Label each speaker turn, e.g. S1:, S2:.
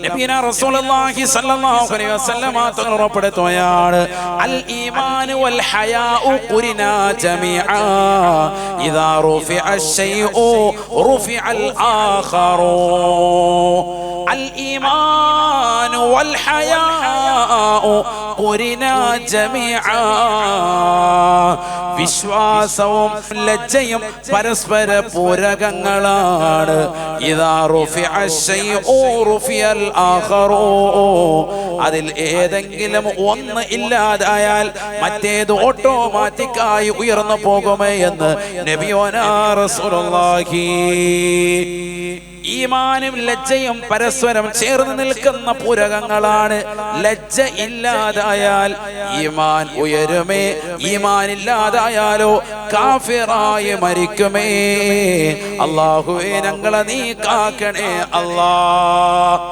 S1: നബിന റസൂലുള്ളാഹി സ്വല്ലല്ലാഹു അലൈഹി വസല്ലം തങ്ങൾ ഉറപ്പെടുത്തുകയാണ് അൽ ഈമാൻ വൽ ഹയാഉ ഖുരിനാ ജമീഅ ഇദാ റുഫിഅ അശ്ശൈഉ റുഫിഅൽ ആഖറു അൽ ഈമാൻ വൽ ഹയാഉ ഖുരിനാ ജമീഅ വിശ്വാസവും ലജ്ജയും പരസ്പര പൂരകങ്ങളാണ് ഇദാ റുഫിഅ അശ്ശൈഉ റുഫിഅൽ ആഖറു അതിൽ ഏതെങ്കിലും ഒന്ന് ഇല്ലാതായാൽ മറ്റേത് ഓട്ടോമാറ്റിക്കായി ഉയർന്നു പോകുമേ എന്ന് നബിയോനാ റസൂലുള്ളാഹി. ഈമാനും ലജ്ജയും പരസ്പരം ചേർന്ന് നിൽക്കുന്ന പൂരകങ്ങളാണ്. ലജ്ജ ഇല്ലാതായാൽ ഈമാൻ ഉയരുമേ, ഈമാൻ ഇല്ലാതായാലോ കാഫിറായി മരിക്കുമേ. അല്ലാഹുവേ ഞങ്ങളെ നീ കാക്കണേ അല്ലാഹ്.